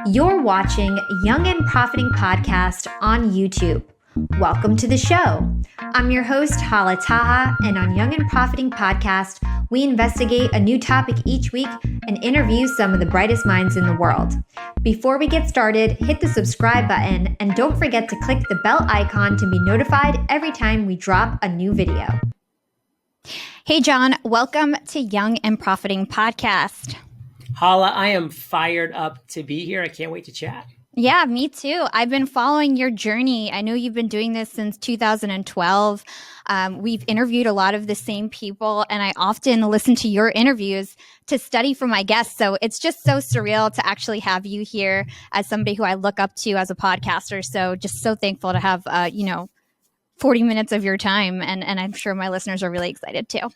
You're watching Young and Profiting Podcast on YouTube. Welcome to the show. I'm your host, Hala Taha, and on Young and Profiting Podcast, we investigate a new topic each week and interview some of the brightest minds in the world. Before we get started, hit the subscribe button and don't forget to click the bell icon to be notified every time we drop a new video. Hey, John, welcome to Young and Profiting Podcast. Hala, I am fired up to be here. I can't wait to chat. Yeah, me too. I've been following your journey. I know you've been doing this since 2012. We've interviewed a lot of the same people, and I often listen to your interviews to study for my guests. So it's just so surreal to actually have you here as somebody who I look up to as a podcaster. So just so thankful to have, 40 minutes of your time. And I'm sure my listeners are really excited too.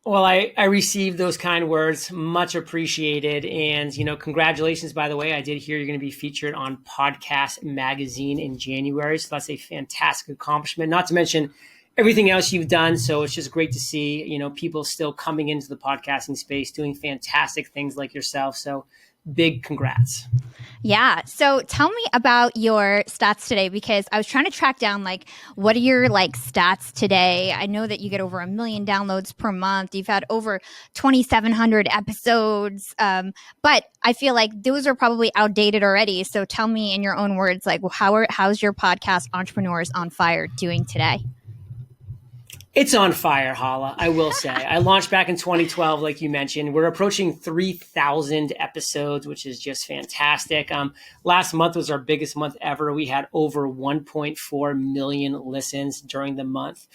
Well, I received those kind words, much appreciated. And, congratulations, by the way. I did hear you're going to be featured on Podcast Magazine in January. So that's a fantastic accomplishment, not to mention everything else you've done. So it's just great to see, people still coming into the podcasting space, doing fantastic things like yourself. So big congrats. Yeah. So tell me about your stats today, because I was trying to track down, what are your stats today? I know that you get over 1 million downloads per month. You've had over 2,700 episodes. But I feel like those are probably outdated already. So tell me in your own words, how's your podcast Entrepreneurs on Fire doing today? It's on fire, Hala, I will say. I launched back in 2012, like you mentioned. We're approaching 3,000 episodes, which is just fantastic. Last month was our biggest month ever. We had over 1.4 million listens during the month.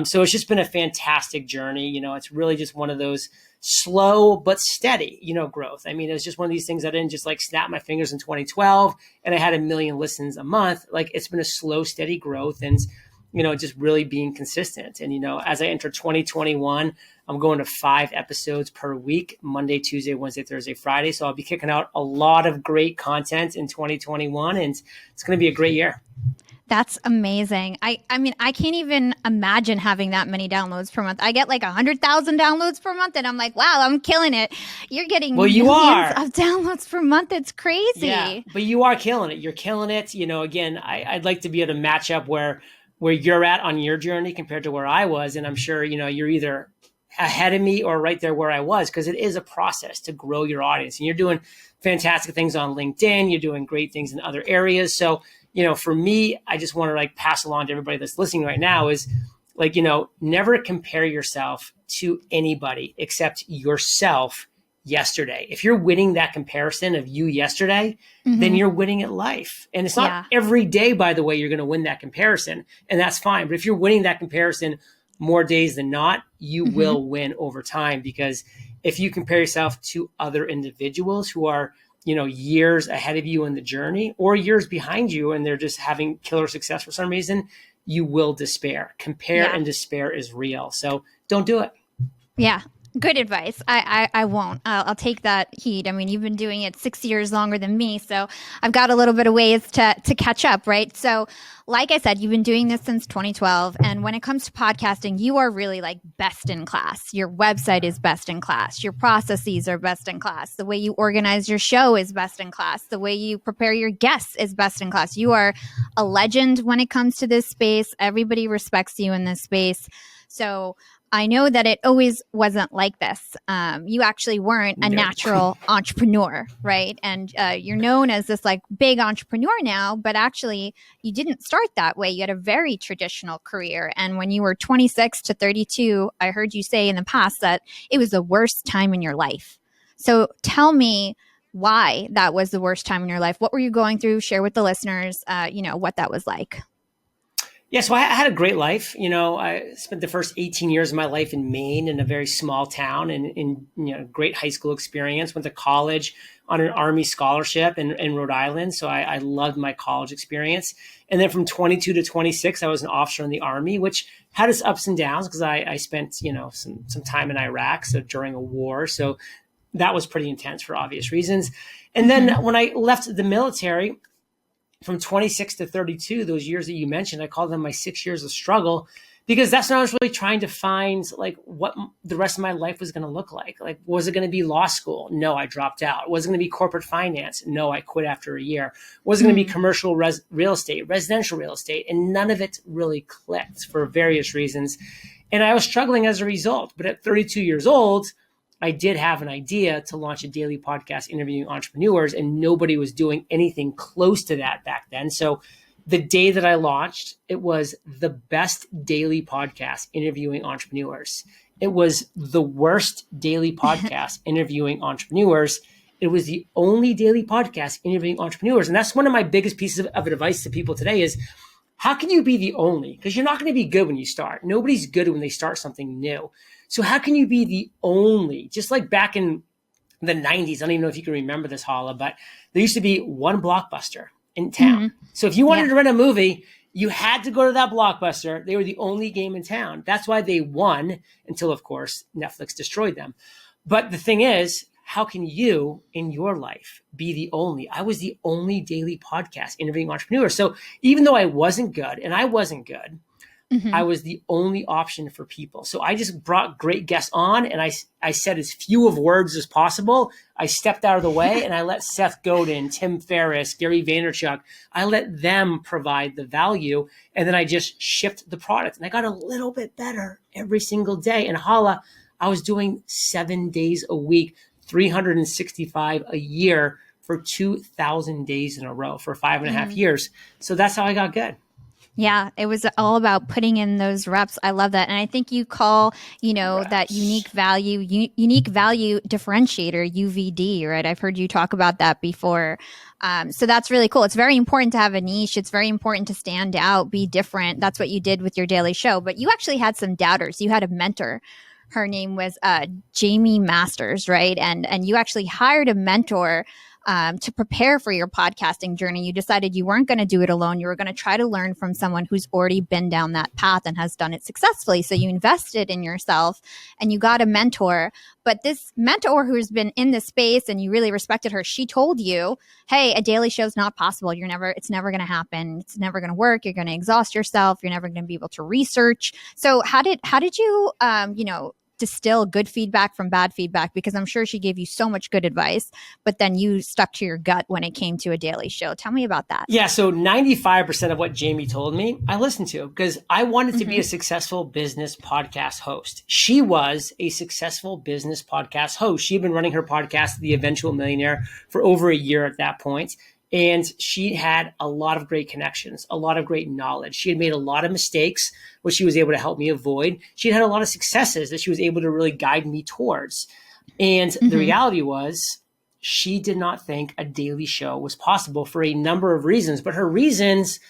So it's just been a fantastic journey. It's really just one of those slow but steady, growth. I mean, it was just one of these things I didn't just snap my fingers in 2012 and I had 1 million listens a month. It's been a slow, steady growth and just really being consistent. And, as I enter 2021, I'm going to 5 episodes per week, Monday, Tuesday, Wednesday, Thursday, Friday. So I'll be kicking out a lot of great content in 2021, and it's going to be a great year. That's amazing. I mean, I can't even imagine having that many downloads per month. I get 100,000 downloads per month, and I'm like, wow, I'm killing it. You're getting millions of downloads per month. It's crazy. Yeah, but you are killing it. You're killing it. Again, I'd like to be able to match up where you're at on your journey compared to where I was. And I'm sure, you're either ahead of me or right there where I was, because it is a process to grow your audience. And you're doing fantastic things on LinkedIn. You're doing great things in other areas. So, for me, I just want to pass along to everybody that's listening right now is never compare yourself to anybody except yourself yesterday. If you're winning that comparison of you yesterday, then you're winning at life. And it's not every day, by the way, you're going to win that comparison. And that's fine. But if you're winning that comparison more days than not, you will win over time. Because if you compare yourself to other individuals who are, years ahead of you in the journey or years behind you, and they're just having killer success for some reason, you will despair. Compare and despair is real. So don't do it. Yeah. Good advice. I won't. I'll take that heed. I mean, you've been doing it 6 years longer than me, so I've got a little bit of ways to catch up, right? So like I said, you've been doing this since 2012. And when it comes to podcasting, you are really best in class. Your website is best in class. Your processes are best in class. The way you organize your show is best in class. The way you prepare your guests is best in class. You are a legend when it comes to this space. Everybody respects you in this space. So I know that it always wasn't like this. You actually weren't a natural entrepreneur, right? And you're known as this big entrepreneur now, but actually you didn't start that way. You had a very traditional career. And when you were 26 to 32, I heard you say in the past that it was the worst time in your life. So tell me why that was the worst time in your life. What were you going through? Share with the listeners, what that was like. Yeah, so I had a great life. I spent the first 18 years of my life in Maine in a very small town and in great high school experience. Went to college on an Army scholarship in Rhode Island. So I loved my college experience. And then from 22 to 26, I was an officer in the Army, which had its ups and downs because I spent, some time in Iraq. So during a war. So that was pretty intense for obvious reasons. And then when I left the military, from 26 to 32, those years that you mentioned, I call them my 6 years of struggle because that's what I was really trying to find, like what the rest of my life was going to look like. Like, was it going to be law school? No, I dropped out. Was it going to be corporate finance? No, I quit after a year. Was it going to be commercial real estate, residential real estate? And none of it really clicked for various reasons. And I was struggling as a result. But at 32 years old, I did have an idea to launch a daily podcast interviewing entrepreneurs, and nobody was doing anything close to that back then. So the day that I launched, it was the best daily podcast interviewing entrepreneurs. It was the worst daily podcast interviewing entrepreneurs. It was the only daily podcast interviewing entrepreneurs. And that's one of my biggest pieces of advice to people today is, how can you be the only? Because you're not going to be good when you start. Nobody's good when they start something new. So how can you be the only? Just like back in the 90s, I don't even know if you can remember this, Hala, but there used to be one Blockbuster in town. So if you wanted to rent a movie, you had to go to that Blockbuster. They were the only game in town. That's why they won until, of course, Netflix destroyed them. But the thing is, how can you in your life be the only? I was the only daily podcast interviewing entrepreneurs. So even though I wasn't good, and I wasn't good, I was the only option for people. So I just brought great guests on, and I said as few of words as possible. I stepped out of the way, and I let Seth Godin, Tim Ferriss, Gary Vaynerchuk, I let them provide the value, and then I just shipped the product. And I got a little bit better every single day. And Hala, I was doing 7 days a week, 365 a year for 2,000 days in a row for 5.5 years. So that's how I got good. Yeah, it was all about putting in those reps. I love that. And I think you call, that unique value differentiator, UVD, right? I've heard you talk about that before. So that's really cool. It's very important to have a niche. It's very important to stand out, be different. That's what you did with your daily show. But you actually had some doubters. You had a mentor. Her name was Jamie Masters, right? And you actually hired a mentor to prepare for your podcasting journey. You decided you weren't going to do it alone. You were going to try to learn from someone who's already been down that path and has done it successfully. So you invested in yourself and you got a mentor. But this mentor who's been in this space and you really respected her, she told you, hey, a daily show is not possible. It's never going to happen. It's never going to work. You're going to exhaust yourself. You're never going to be able to research. So how did you, distill good feedback from bad feedback? Because I'm sure she gave you so much good advice, but then you stuck to your gut when it came to a daily show. Tell me about that. Yeah. So 95% of what Jamie told me, I listened to because I wanted to be a successful business podcast host. She was a successful business podcast host. She had been running her podcast, The Eventual Millionaire, for over a year at that point. And she had a lot of great connections, a lot of great knowledge. She had made a lot of mistakes, which she was able to help me avoid. She had a lot of successes that she was able to really guide me towards. And the reality was, she did not think a daily show was possible for a number of reasons. But her reasons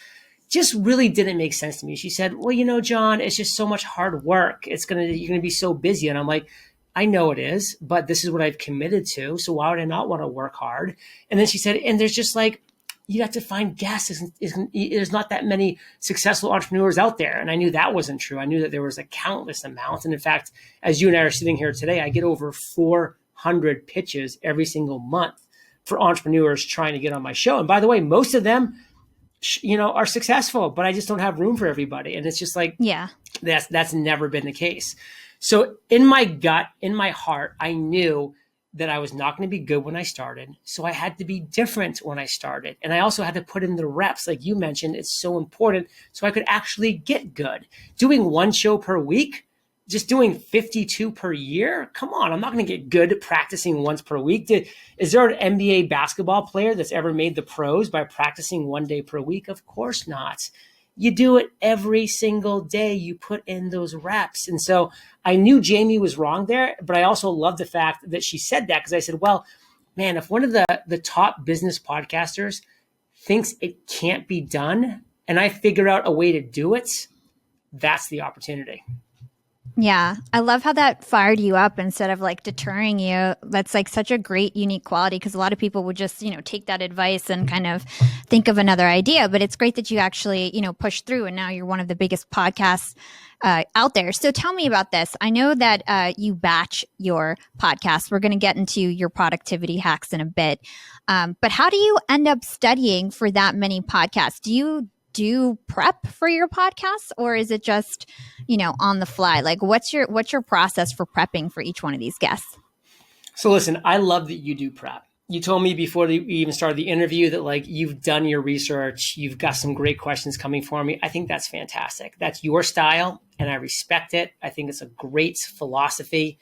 just really didn't make sense to me. She said, well, John, it's just so much hard work. You're going to be so busy. And I'm like, I know it is, but this is what I've committed to. So why would I not want to work hard? And then she said, and there's just like, you have to find guests. There's not that many successful entrepreneurs out there. And I knew that wasn't true. I knew that there was a countless amount. And in fact, as you and I are sitting here today, I get over 400 pitches every single month for entrepreneurs trying to get on my show. And by the way, most of them, are successful, but I just don't have room for everybody. And it's just like, that's never been the case. So in my gut, in my heart, I knew that I was not going to be good when I started. So I had to be different when I started. And I also had to put in the reps. Like you mentioned, it's so important so I could actually get good. Doing one show per week, just doing 52 per year? Come on, I'm not going to get good at practicing once per week. Is there an NBA basketball player that's ever made the pros by practicing 1 day per week? Of course not. You do it every single day. You put in those reps. And so I knew Jamie was wrong there, but I also love the fact that she said that because I said, well, man, if one of the top business podcasters thinks it can't be done and I figure out a way to do it, that's the opportunity. Yeah. I love how that fired you up instead of like deterring you. That's like such a great, unique quality because a lot of people would just, take that advice and kind of think of another idea. But it's great that you actually, push through and now you're one of the biggest podcasts out there. So tell me about this. I know that you batch your podcast. We're going to get into your productivity hacks in a bit. But how do you end up studying for that many podcasts? Do you do prep for your podcasts, or is it just, on the fly? Like what's your process for prepping for each one of these guests? So listen, I love that you do prep. You told me before we even started the interview that like you've done your research, you've got some great questions coming for me. I think that's fantastic. That's your style and I respect it. I think it's a great philosophy.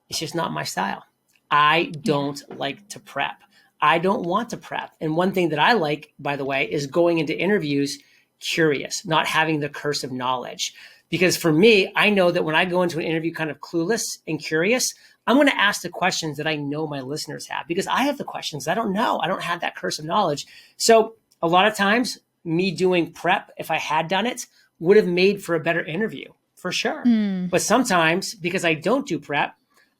It's just not my style. I don't like to prep. I don't want to prep. And one thing that I like, by the way, is going into interviews curious, not having the curse of knowledge. Because for me, I know that when I go into an interview kind of clueless and curious, I'm going to ask the questions that I know my listeners have because I have the questions I don't know. I don't have that curse of knowledge. So a lot of times me doing prep, if I had done it, would have made for a better interview for sure. But sometimes because I don't do prep,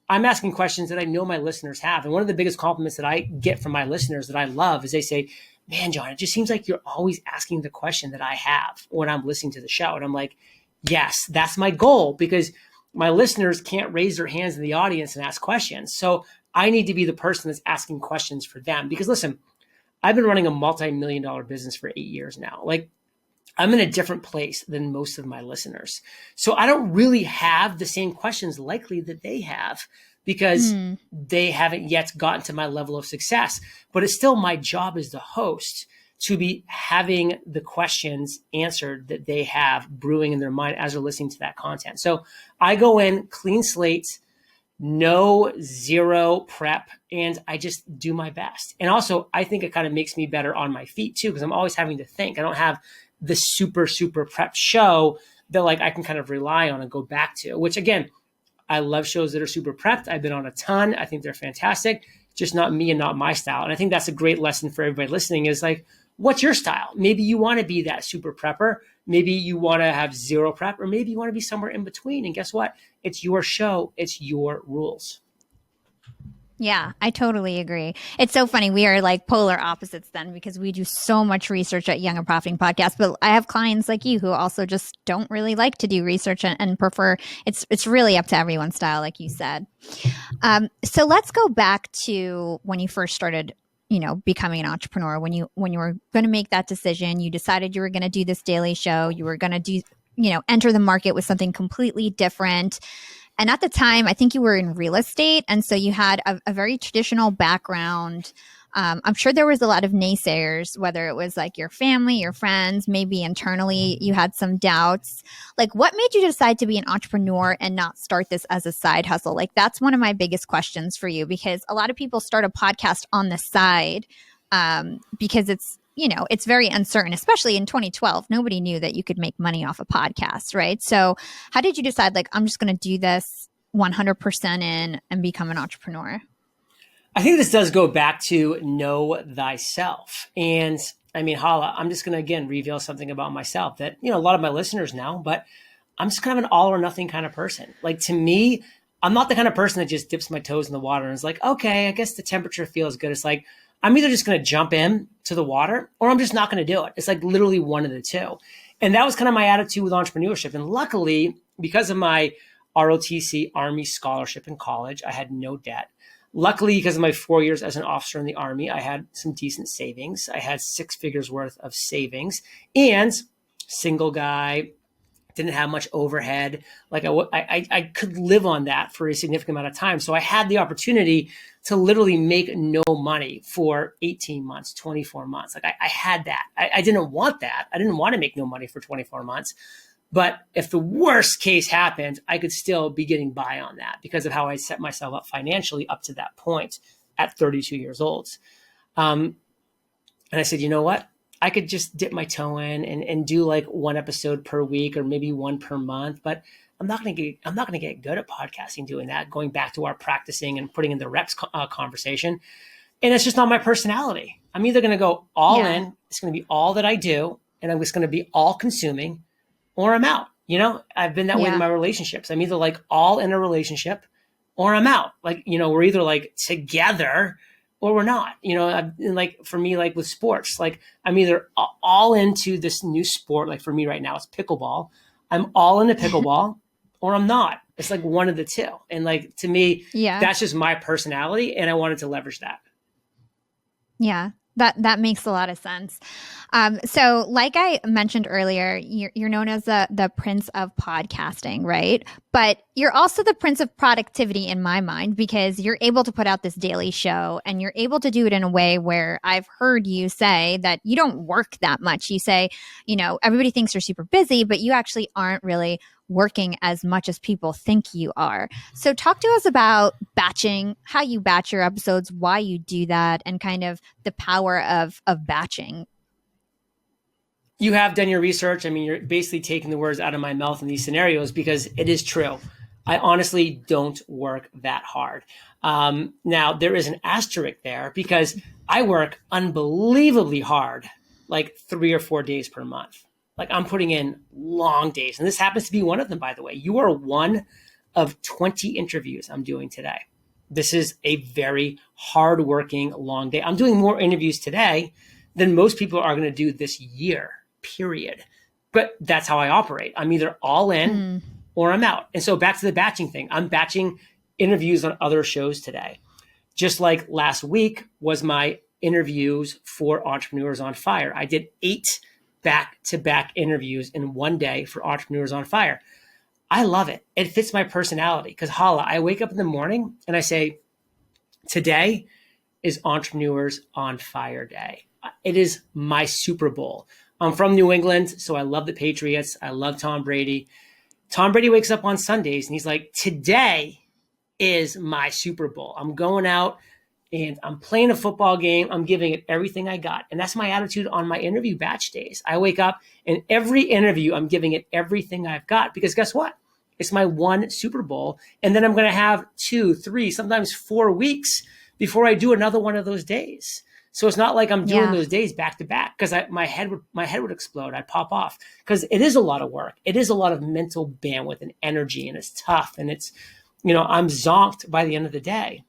I'm asking questions that I know my listeners have. And one of the biggest compliments that I get from my listeners that I love is they say, man, John, it just seems like you're always asking the question that I have when I'm listening to the show. And I'm like, yes, that's my goal because my listeners can't raise their hands in the audience and ask questions. So I need to be the person that's asking questions for them. Because listen, I've been running a multi-million-dollar business for 8 years now. Like I'm in a different place than most of my listeners. So I don't really have the same questions likely that they have because they haven't yet gotten to my level of success. But it's still my job as the host to be having the questions answered that they have brewing in their mind as they're listening to that content. So I go in clean slate, no zero prep, and I just do my best. And also I think it kind of makes me better on my feet too, because I'm always having to think. I don't have the super prep show that like I can kind of rely on and go back to, which again, I love shows that are super prepped. I've been on a ton. I think they're fantastic, just not me and not my style. And I think that's a great lesson for everybody listening is like, what's your style? Maybe you want to be that super prepper. Maybe you want to have zero prep, or maybe you want to be somewhere in between. And guess what? It's your show. It's your rules. Yeah, I totally agree. It's so funny. We are like polar opposites then because we do so much research at Young and Profiting Podcast. But I have clients like you who also just don't really like to do research and prefer it's really up to everyone's style, like you said. So let's go back to when you first started, becoming an entrepreneur. When you were going to make that decision, you decided you were going to do this daily show. You were going to do, enter the market with something completely different. And at the time, I think you were in real estate. And so you had a very traditional background. I'm sure there was a lot of naysayers, whether it was like your family, your friends, maybe internally you had some doubts. Like what made you decide to be an entrepreneur and not start this as a side hustle? Like that's one of my biggest questions for you, because a lot of people start a podcast on the side because it's very uncertain, especially in 2012. Nobody knew that you could make money off a podcast, right? So how did you decide, like, I'm just going to do this 100% in and become an entrepreneur? I think this does go back to know thyself. And I mean, Hala, I'm just going to, again, reveal something about myself that, a lot of my listeners know, but I'm just kind of an all or nothing kind of person. Like to me, I'm not the kind of person that just dips my toes in the water and is like, okay, I guess the temperature feels good. It's like, I'm either just going to jump in to the water or I'm just not going to do it. It's like literally one of the two. And that was kind of my attitude with entrepreneurship. And luckily, because of my ROTC Army scholarship in college, I had no debt. Luckily, because of my 4 years as an officer in the Army, I had some decent savings. I had 6 figures worth of savings and single guy, didn't have much overhead. Like I could live on that for a significant amount of time. So I had the opportunity to literally make no money for 18 months, 24 months. Like I had that. I didn't want that. I didn't want to make no money for 24 months. But if the worst case happened, I could still be getting by on that because of how I set myself up financially up to that point at 32 years old. And I said, you know what? I could just dip my toe in and do like one episode per week or maybe one per month, but I'm not going to get good at podcasting doing that, going back to our practicing and putting in the reps conversation. And it's just not my personality. I'm either going to go all in. It's going to be all that I do. And I'm just going to be all consuming, or I'm out. I've been that way in my relationships. I'm either like all in a relationship or I'm out. Like, we're either like together or we're not, like for me, like with sports, like I'm either all into this new sport. Like for me right now, it's pickleball. I'm all into pickleball or I'm not. It's like one of the two. And like, to me, that's just my personality. And I wanted to leverage that. Yeah. That makes a lot of sense. So, like I mentioned earlier, you're known as the prince of podcasting, right? But you're also the prince of productivity in my mind because you're able to put out this daily show and you're able to do it in a way where I've heard you say that you don't work that much. You say, everybody thinks you're super busy, but you actually aren't really working as much as people think you are. So talk to us about batching, how you batch your episodes, why you do that, and kind of the power of batching. You have done your research. I mean, you're basically taking the words out of my mouth in these scenarios because it is true. I honestly don't work that hard. Now, there is an asterisk there because I work unbelievably hard, like 3 or 4 days per month. Like I'm putting in long days. And this happens to be one of them, by the way. You are one of 20 interviews I'm doing today. This is a very hardworking, long day. I'm doing more interviews today than most people are going to do this year, period. But that's how I operate. I'm either all in or I'm out. And so back to the batching thing. I'm batching interviews on other shows today. Just like last week was my interviews for Entrepreneurs on Fire. I did 8 back-to-back interviews in one day for Entrepreneurs on Fire. I love it. It fits my personality because Hala, I wake up in the morning and I say, today is Entrepreneurs on Fire Day. It is my Super Bowl. I'm from New England, so I love the Patriots. I love Tom Brady. Tom Brady wakes up on Sundays and he's like, today is my Super Bowl. I'm going out and I'm playing a football game. I'm giving it everything I got. And that's my attitude on my interview batch days. I wake up and every interview, I'm giving it everything I've got because guess what? It's my one Super Bowl. And then I'm going to have 2, 3, sometimes 4 weeks before I do another one of those days. So it's not like I'm doing those days back to back because my head would explode. I'd pop off because it is a lot of work. It is a lot of mental bandwidth and energy, and it's tough. And it's, I'm zonked by the end of the day,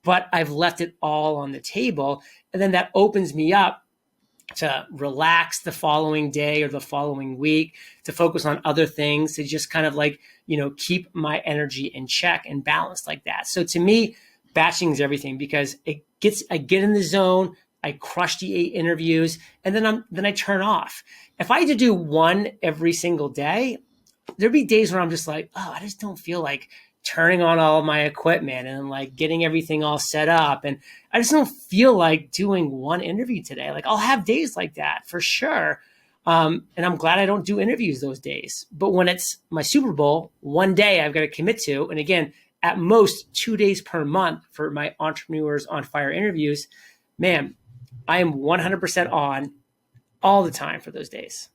but I've left it all on the table. And then that opens me up to relax the following day or the following week, to focus on other things, to just kind of like, keep my energy in check and balanced like that. So to me, batching is everything because I get in the zone. I crush the 8 interviews and then I turn off. If I had to do one every single day, there'd be days where I'm just like, oh, I just don't feel like turning on all of my equipment and like getting everything all set up. And I just don't feel like doing one interview today. Like I'll have days like that for sure. And I'm glad I don't do interviews those days. But when it's my Super Bowl, one day I've got to commit to, and again, at most 2 days per month for my Entrepreneurs on Fire interviews, man, I am 100% on all the time for those days.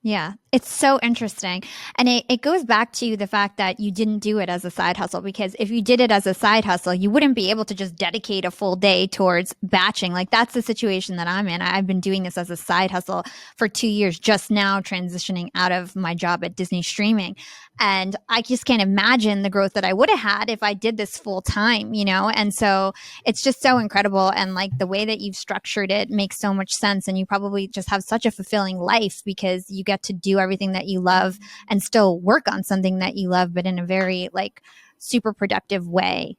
Yeah, it's so interesting. And it goes back to the fact that you didn't do it as a side hustle, because if you did it as a side hustle, you wouldn't be able to just dedicate a full day towards batching. Like that's the situation that I'm in. I've been doing this as a side hustle for 2 years, just now transitioning out of my job at Disney Streaming. And I just can't imagine the growth that I would have had if I did this full time, And so it's just so incredible. And like the way that you've structured it makes so much sense. And you probably just have such a fulfilling life because you get to do everything that you love and still work on something that you love, but in a very like super productive way.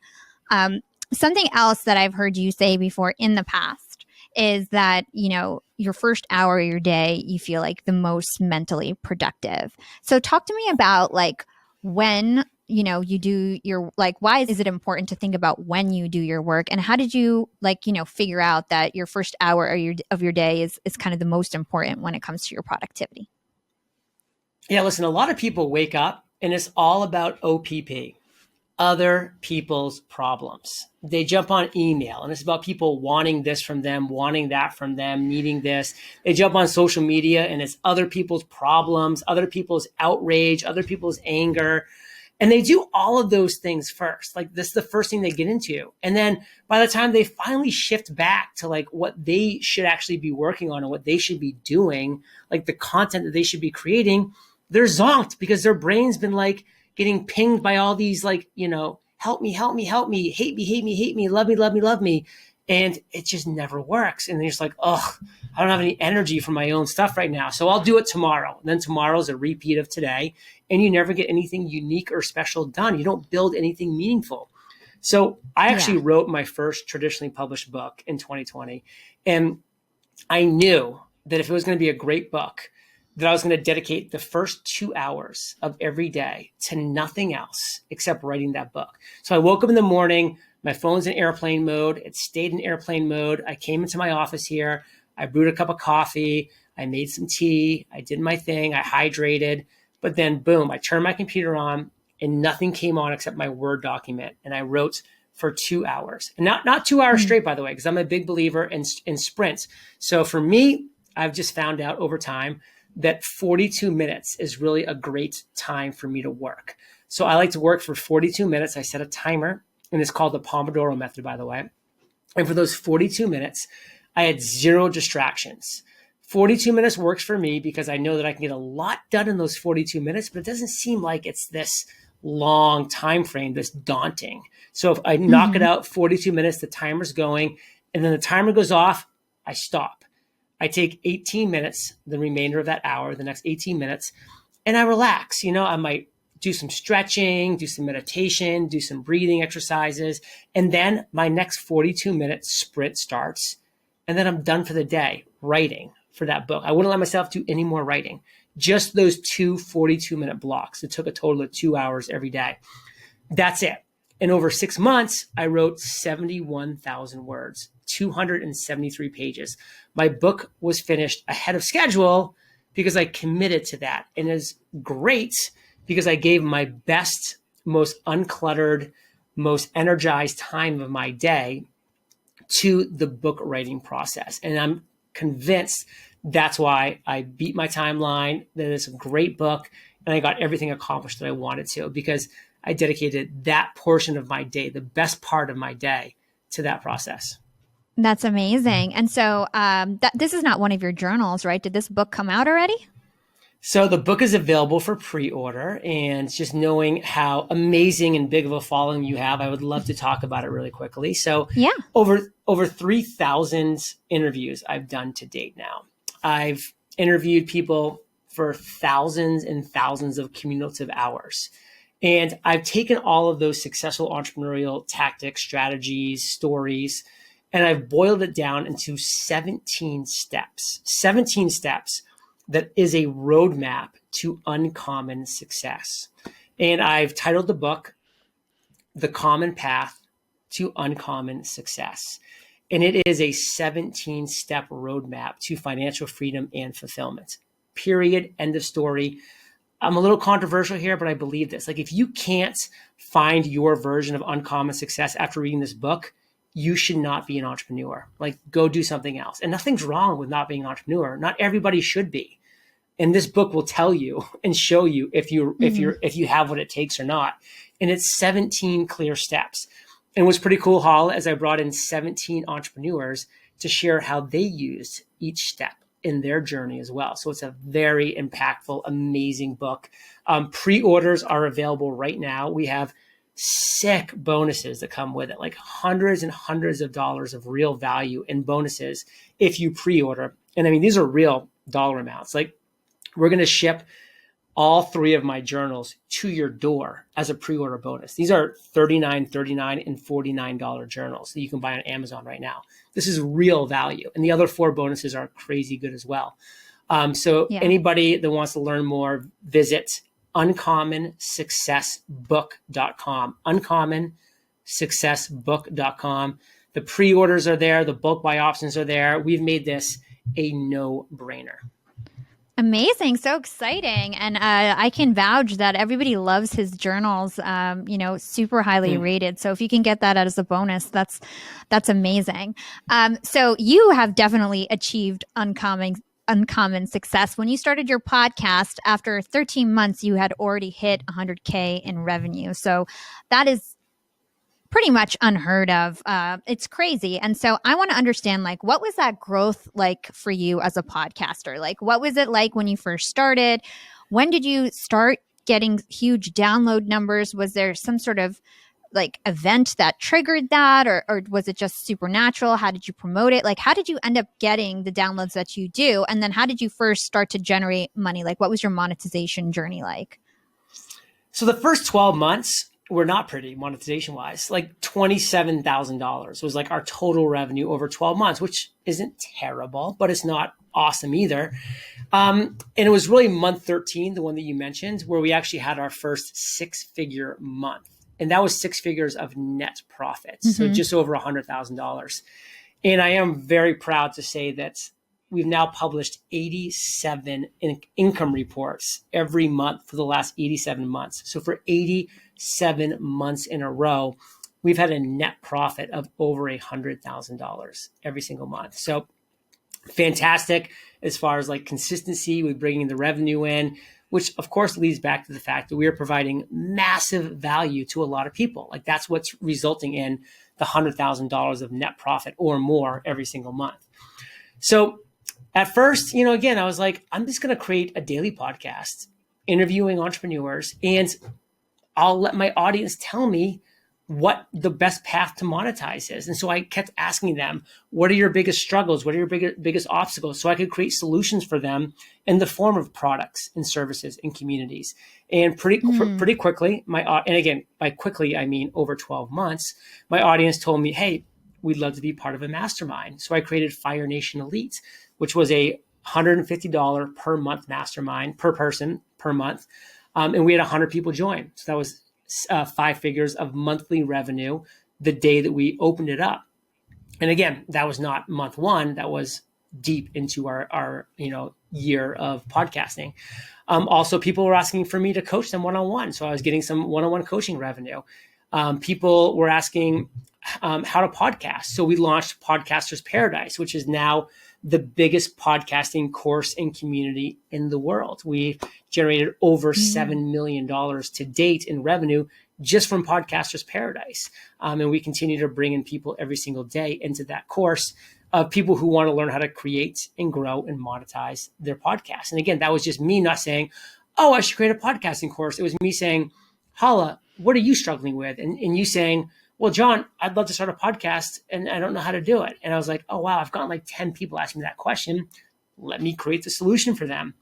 Something else that I've heard you say before in the past is that, your first hour of your day, you feel like the most mentally productive. So talk to me about like when, you do your, like, why is it important to think about when you do your work, and how did you figure out that your first hour of your day is kind of the most important when it comes to your productivity? Yeah, listen, a lot of people wake up and it's all about OPP, other people's problems. They jump on email and it's about people wanting this from them, wanting that from them, needing this. They jump on social media and it's other people's problems, other people's outrage, other people's anger. And they do all of those things first. Like this is the first thing they get into. And then by the time they finally shift back to like what they should actually be working on and what they should be doing, like the content that they should be creating, they're zonked because their brain's been like getting pinged by all these like, help me, help me, help me, hate me, hate me, hate me, love me, love me, love me. And it just never works. And they're just like, oh, I don't have any energy for my own stuff right now. So I'll do it tomorrow. And then tomorrow's a repeat of today. And you never get anything unique or special done. You don't build anything meaningful. So I actually wrote my first traditionally published book in 2020. And I knew that if it was going to be a great book, that I was going to dedicate the first 2 hours of every day to nothing else except writing that book. So I woke up in the morning, my phone's in airplane mode. It stayed in airplane mode. I came into my office here. I brewed a cup of coffee. I made some tea. I did my thing. I hydrated. But then, boom, I turned my computer on and nothing came on except my Word document. And I wrote for 2 hours. And not 2 hours straight, by the way, because I'm a big believer in sprints. So for me, I've just found out over time that 42 minutes is really a great time for me to work. So I like to work for 42 minutes. I set a timer, and it's called the Pomodoro method, by the way. And for those 42 minutes, I had zero distractions. 42 minutes works for me because I know that I can get a lot done in those 42 minutes, but it doesn't seem like it's this long time frame, this daunting. So if I knock it out 42 minutes, the timer's going, and then the timer goes off, I stop. I take 18 minutes, the remainder of that hour, the next 18 minutes, and I relax. I might do some stretching, do some meditation, do some breathing exercises, and then my next 42-minute sprint starts, and then I'm done for the day writing for that book. I wouldn't let myself do any more writing. Just those two 42-minute blocks. It took a total of 2 hours every day. That's it. And over 6 months, I wrote 71,000 words, 273 pages. My book was finished ahead of schedule because I committed to that. And it's great because I gave my best, most uncluttered, most energized time of my day to the book writing process. And I'm convinced that's why I beat my timeline, that it's a great book, and I got everything accomplished that I wanted to because I dedicated that portion of my day, the best part of my day, to that process. That's amazing. And so this is not one of your journals, right? Did this book come out already? So the book is available for pre-order, and just knowing how amazing and big of a following you have, I would love to talk about it really quickly. So Yeah. over 3,000 interviews I've done to date now. I've interviewed people for thousands and thousands of cumulative hours. And I've taken all of those successful entrepreneurial tactics, strategies, stories, and I've boiled it down into 17 steps. 17 steps that is a roadmap to uncommon success. And I've titled the book, The Common Path to Uncommon Success. And it is a 17-step roadmap to financial freedom and fulfillment. Period. End of story. I'm a little controversial here, but I believe this. Like, if you can't find your version of uncommon success after reading this book, you should not be an entrepreneur. Like, go do something else. And nothing's wrong with not being an entrepreneur. Not everybody should be. And this book will tell you and show you if you have what it takes or not. And it's 17 clear steps. And what's pretty cool, Hall, is I brought in 17 entrepreneurs to share how they used each step in their journey as well. So it's a very impactful, amazing book. Pre-orders are available right now. We have sick bonuses that come with it, like hundreds and hundreds of dollars of real value in bonuses if you pre-order. And I mean, these are real dollar amounts. Like, we're going to ship all 3 of my journals to your door as a pre-order bonus. These are $39, $39, and $49 journals that you can buy on Amazon right now. This is real value. And the other 4 bonuses are crazy good as well. So anybody that wants to learn more, visit uncommonsuccessbook.com. Uncommonsuccessbook.com. The pre-orders are there. The bulk buy options are there. We've made this a no-brainer. Amazing. So exciting. And I can vouch that everybody loves his journals, super highly rated. So if you can get that as a bonus, that's amazing. So you have definitely achieved uncommon success. When you started your podcast, after 13 months, you had already hit 100K in revenue. So that is pretty much unheard of. It's crazy. And so I want to understand, like, what was that growth like for you as a podcaster? Like, what was it like when you first started? When did you start getting huge download numbers? Was there some sort of like event that triggered that, or was it just supernatural? How did you promote it? Like, how did you end up getting the downloads that you do? And then how did you first start to generate money? Like, what was your monetization journey like? So the first 12 months were not pretty monetization wise. Like $27,000 was like our total revenue over 12 months, which isn't terrible, but it's not awesome either. And it was really month 13, the one that you mentioned, where we actually had our first 6-figure month. And that was 6 figures of net profits. Mm-hmm. So just over $100,000. And I am very proud to say that we've now published 87 income reports every month for the last 87 months. So for 87 months in a row, we've had a net profit of over $100,000 every single month. So fantastic as far as like consistency with bringing the revenue in, which of course leads back to the fact that we are providing massive value to a lot of people. Like that's what's resulting in the $100,000 of net profit or more every single month. So at first, again, I was like, I'm just going to create a daily podcast interviewing entrepreneurs, and I'll let my audience tell me what the best path to monetize is. And so I kept asking them, what are your biggest struggles? What are your biggest obstacles? So I could create solutions for them in the form of products and services and communities. And pretty quickly, and again, by quickly, I mean over 12 months, my audience told me, hey, we'd love to be part of a mastermind. So I created Fire Nation Elite, which was a $150 per month mastermind per person per month. And we had 100 people join. So that was 5 figures of monthly revenue the day that we opened it up. And again, that was not month one. That was deep into our year of podcasting. Also, people were asking for me to coach them one-on-one. So I was getting some one-on-one coaching revenue. People were asking how to podcast. So we launched Podcasters Paradise, which is now the biggest podcasting course and community in the world. We generated over $7 million to date in revenue just from Podcasters Paradise. And we continue to bring in people every single day into that course of people who want to learn how to create and grow and monetize their podcast. And again, that was just me not saying, oh, I should create a podcasting course. It was me saying, Hala, what are you struggling with? And you saying, well, John, I'd love to start a podcast and I don't know how to do it. And I was like, oh, wow, I've gotten like 10 people asking me that question. Let me create the solution for them,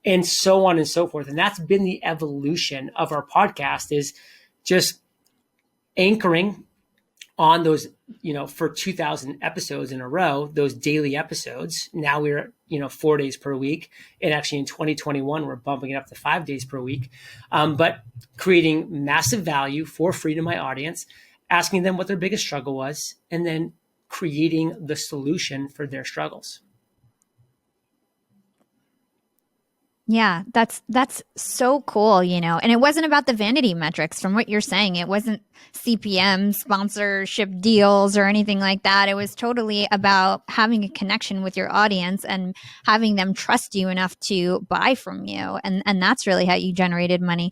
and so on and so forth. And that's been the evolution of our podcast, is just anchoring on those, for 2,000 episodes in a row, those daily episodes. Now we're, 4 days per week. And actually in 2021, we're bumping it up to 5 days per week. But creating massive value for free to my audience, asking them what their biggest struggle was, and then creating the solution for their struggles. Yeah, that's so cool, and it wasn't about the vanity metrics from what you're saying. It wasn't CPM, sponsorship deals, or anything like that. It was totally about having a connection with your audience and having them trust you enough to buy from you. And that's really how you generated money.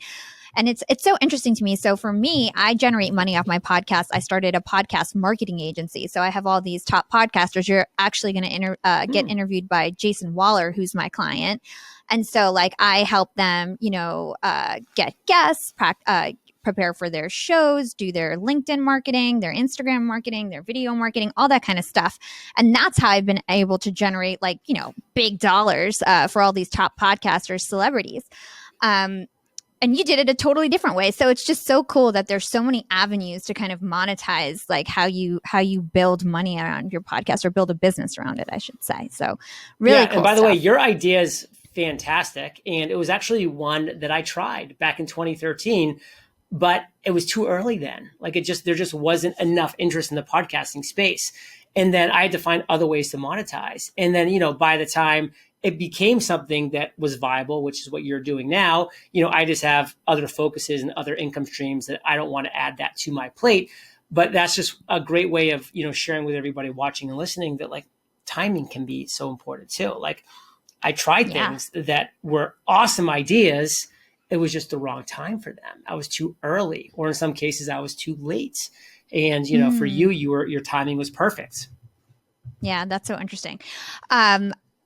And it's so interesting to me. So for me, I generate money off my podcast. I started a podcast marketing agency. So I have all these top podcasters. You're actually going to get interviewed by Jason Waller, who's my client. And so like I help them, get guests, prepare for their shows, do their LinkedIn marketing, their Instagram marketing, their video marketing, all that kind of stuff. And that's how I've been able to generate big dollars for all these top podcasters, celebrities. And you did it a totally different way. So it's just so cool that there's so many avenues to kind of monetize like how you build money around your podcast, or build a business around it, I should say. So really cool. And by the way, your idea is fantastic. And it was actually one that I tried back in 2013, but it was too early then. Like there just wasn't enough interest in the podcasting space. And then I had to find other ways to monetize. And then, by the time it became something that was viable, which is what you're doing now, I just have other focuses and other income streams that I don't want to add that to my plate. But that's just a great way of, sharing with everybody watching and listening that like timing can be so important too. Like I tried things that were awesome ideas. It was just the wrong time for them. I was too early, or in some cases I was too late. And, for you, your timing was perfect. Yeah, that's so interesting.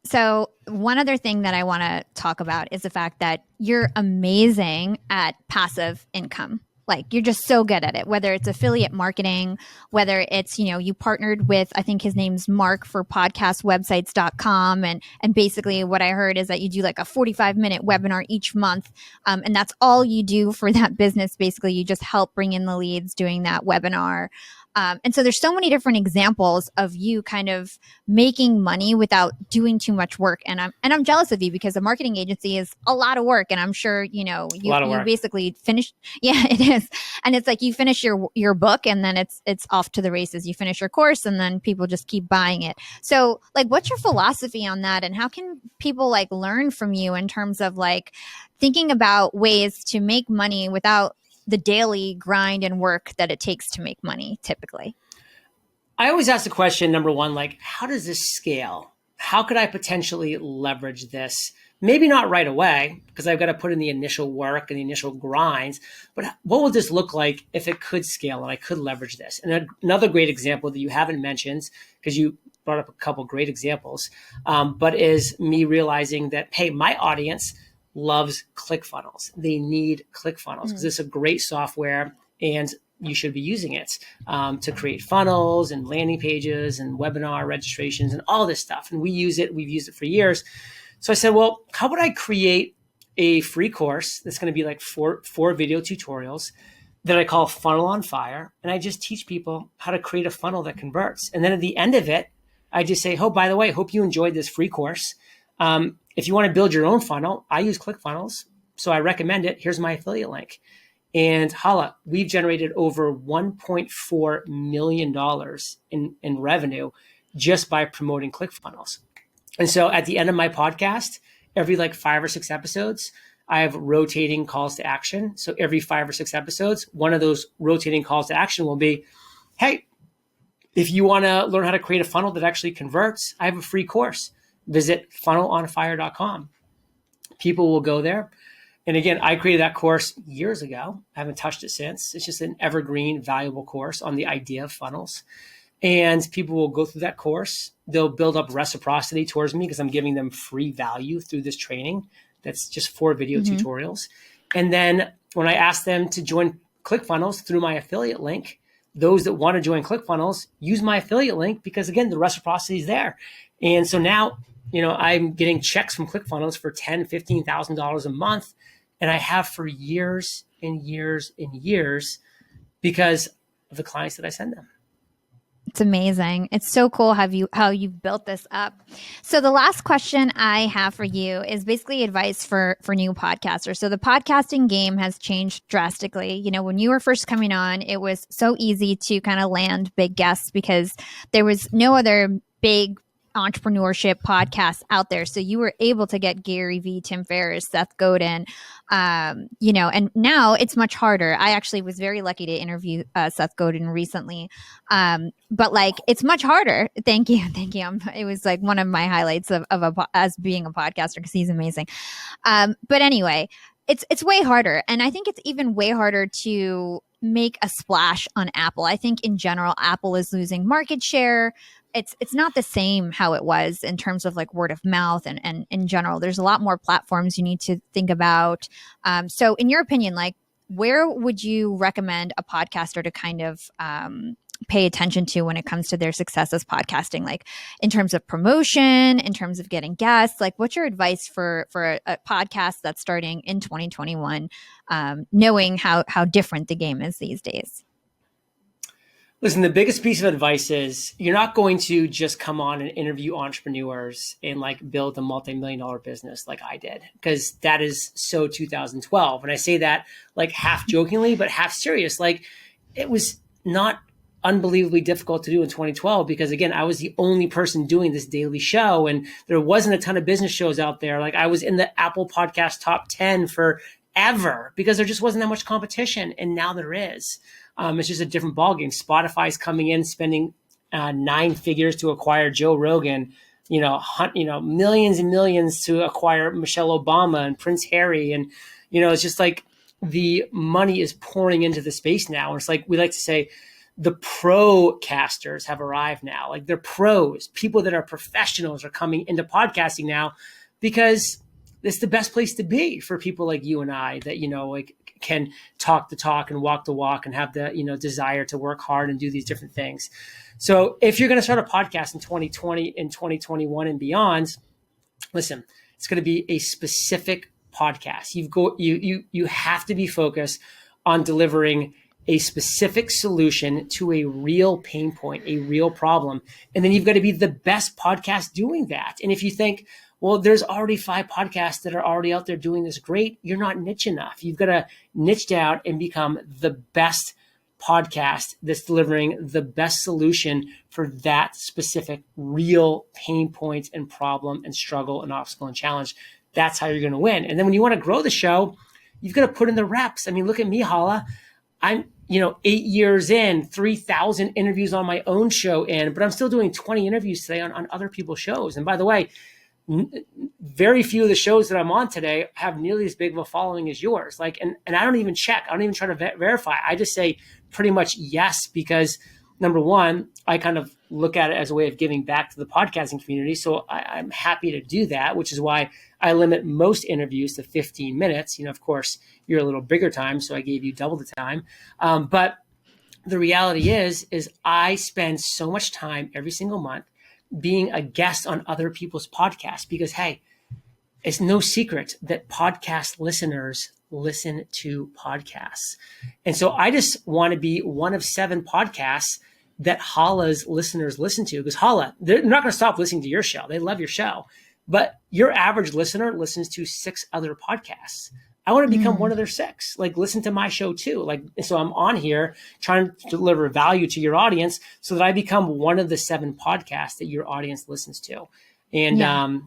So one other thing that I want to talk about is the fact that you're amazing at passive income. Like you're just so good at it, whether it's affiliate marketing, whether it's, you partnered with, I think his name's Mark for podcastwebsites.com. And basically what I heard is that you do like a 45-minute webinar each month. And that's all you do for that business. Basically, you just help bring in the leads doing that webinar. And so there's so many different examples of you kind of making money without doing too much work. And I'm jealous of you because a marketing agency is a lot of work. And I'm sure, A lot of you work. basically finish. Yeah, it is. And it's like you finish your book and then it's off to the races. You finish your course and then people just keep buying it. So like, what's your philosophy on that? And how can people like learn from you in terms of like thinking about ways to make money without the daily grind and work that it takes to make money typically? I always ask the question, number one, like, how does this scale? How could I potentially leverage this? Maybe not right away, because I've got to put in the initial work and the initial grinds, but what would this look like if it could scale and I could leverage this? And another great example that you haven't mentioned, because you brought up a couple great examples, but is me realizing that, hey, my audience loves ClickFunnels. They need ClickFunnels because it's a great software and you should be using it to create funnels and landing pages and webinar registrations and all this stuff. And we use it. We've used it for years. So I said, well, how would I create a free course that's going to be like four video tutorials that I call Funnel on Fire. And I just teach people how to create a funnel that converts. And then at the end of it, I just say, oh, by the way, hope you enjoyed this free course. If you want to build your own funnel, I use ClickFunnels, so I recommend it. Here's my affiliate link. And holla, we've generated over $1.4 million in revenue just by promoting ClickFunnels. And so at the end of my podcast, every like 5 or 6 episodes, I have rotating calls to action. So every 5 or 6 episodes, one of those rotating calls to action will be, hey, if you want to learn how to create a funnel that actually converts, I have a free course. Visit funnelonfire.com. People will go there. And again, I created that course years ago. I haven't touched it since. It's just an evergreen, valuable course on the idea of funnels. And people will go through that course. They'll build up reciprocity towards me because I'm giving them free value through this training. That's just 4 video tutorials. And then when I ask them to join ClickFunnels through my affiliate link, those that want to join ClickFunnels use my affiliate link because, again, the reciprocity is there. And so now, I'm getting checks from ClickFunnels for $10,000, $15,000 a month. And I have for years and years and years because of the clients that I send them. It's amazing. It's so cool how you've built this up. So the last question I have for you is basically advice for new podcasters. So the podcasting game has changed drastically. When you were first coming on, it was so easy to kind of land big guests because there was no other big entrepreneurship podcasts out there. So you were able to get Gary Vee, Tim Ferriss, Seth Godin, and now it's much harder. I actually was very lucky to interview Seth Godin recently. But like, it's much harder. Thank you. It was like one of my highlights as being a podcaster because he's amazing. But anyway, it's way harder. And I think it's even way harder to make a splash on Apple. I think in general, Apple is losing market share. It's not the same how it was in terms of like word of mouth and in general. There's a lot more platforms you need to think about. So in your opinion, like where would you recommend a podcaster to kind of pay attention to when it comes to their success as podcasting, like in terms of promotion, in terms of getting guests? Like what's your advice for a podcast that's starting in 2021, knowing how different the game is these days? Listen, the biggest piece of advice is you're not going to just come on and interview entrepreneurs and like build a multi-million-dollar business like I did, because that is so 2012. And I say that like half jokingly, but half serious. Like it was not unbelievably difficult to do in 2012 because, again, I was the only person doing this daily show and there wasn't a ton of business shows out there. Like I was in the Apple Podcast top 10 forever because there just wasn't that much competition. And now there is. It's just a different ballgame. Spotify's coming in, spending 9 figures to acquire Joe Rogan, millions and millions to acquire Michelle Obama and Prince Harry. And, it's just like the money is pouring into the space now. And it's like, we like to say the pro casters have arrived now. Like they're pros, people that are professionals are coming into podcasting now because it's the best place to be for people like you and I that, can talk the talk and walk the walk and have the, desire to work hard and do these different things. So if you're going to start a podcast in 2020 and 2021 and beyond, listen, it's going to be a specific podcast. You have to be focused on delivering a specific solution to a real pain point, a real problem. And then you've got to be the best podcast doing that. And if you think, well, there's already 5 podcasts that are already out there doing this great, you're not niche enough. You've got to niche down and become the best podcast that's delivering the best solution for that specific real pain point and problem and struggle and obstacle and challenge. That's how you're going to win. And then when you want to grow the show, you've got to put in the reps. I mean, look at me, Hala. I'm, 8 years in, 3,000 interviews on my own show in, but I'm still doing 20 interviews today on other people's shows. And by the way, very few of the shows that I'm on today have nearly as big of a following as yours. And I don't even check. I don't even try to verify. I just say pretty much yes, because number one, I kind of look at it as a way of giving back to the podcasting community. So I'm happy to do that, which is why I limit most interviews to 15 minutes. Of course, you're a little bigger time, so I gave you double the time. But the reality is I spend so much time every single month being a guest on other people's podcasts because, hey, it's no secret that podcast listeners listen to podcasts. And so I just want to be one of 7 podcasts that Hala's listeners listen to, because Hala, they're not going to stop listening to your show. They love your show, but your average listener listens to 6 other podcasts. I want to become one of their 6, listen to my show too. So I'm on here trying to deliver value to your audience so that I become one of the 7 podcasts that your audience listens to. And,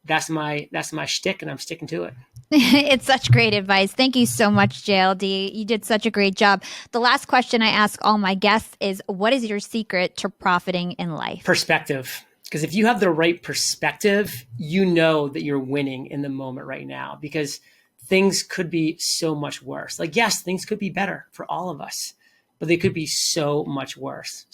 that's my shtick, and I'm sticking to it. It's such great advice. Thank you so much, JLD. You did such a great job. The last question I ask all my guests is, what is your secret to profiting in life? Perspective. Because if you have the right perspective, you know that you're winning in the moment right now, because things could be so much worse. Yes, things could be better for all of us, but they could be so much worse.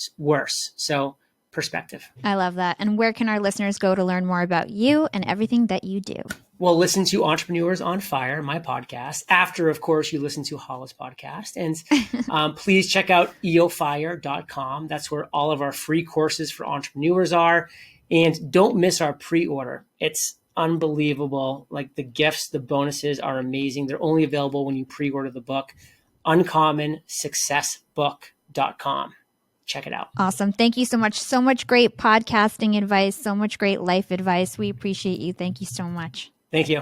So perspective. I love that. And where can our listeners go to learn more about you and everything that you do? Well, listen to Entrepreneurs on Fire, my podcast, after, of course, you listen to Hala's podcast. And please check out eofire.com. That's where all of our free courses for entrepreneurs are. And don't miss our pre-order. It's unbelievable. The gifts, the bonuses are amazing. They're only available when you pre-order the book, uncommonsuccessbook.com. Check it out. Awesome. Thank you so much. So much great podcasting advice, so much great life advice. We appreciate you. Thank you so much. Thank you.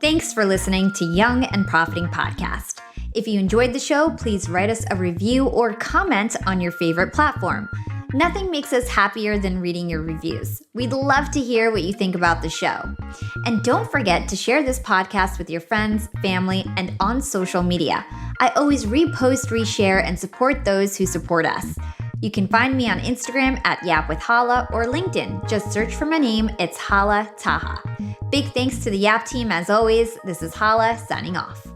Thanks for listening to Young and Profiting Podcast. If you enjoyed the show, please write us a review or comment on your favorite platform. Nothing makes us happier than reading your reviews. We'd love to hear what you think about the show. And don't forget to share this podcast with your friends, family, and on social media. I always repost, reshare, and support those who support us. You can find me on Instagram at YAP with Hala or LinkedIn. Just search for my name. It's Hala Taha. Big thanks to the YAP team as always. This is Hala signing off.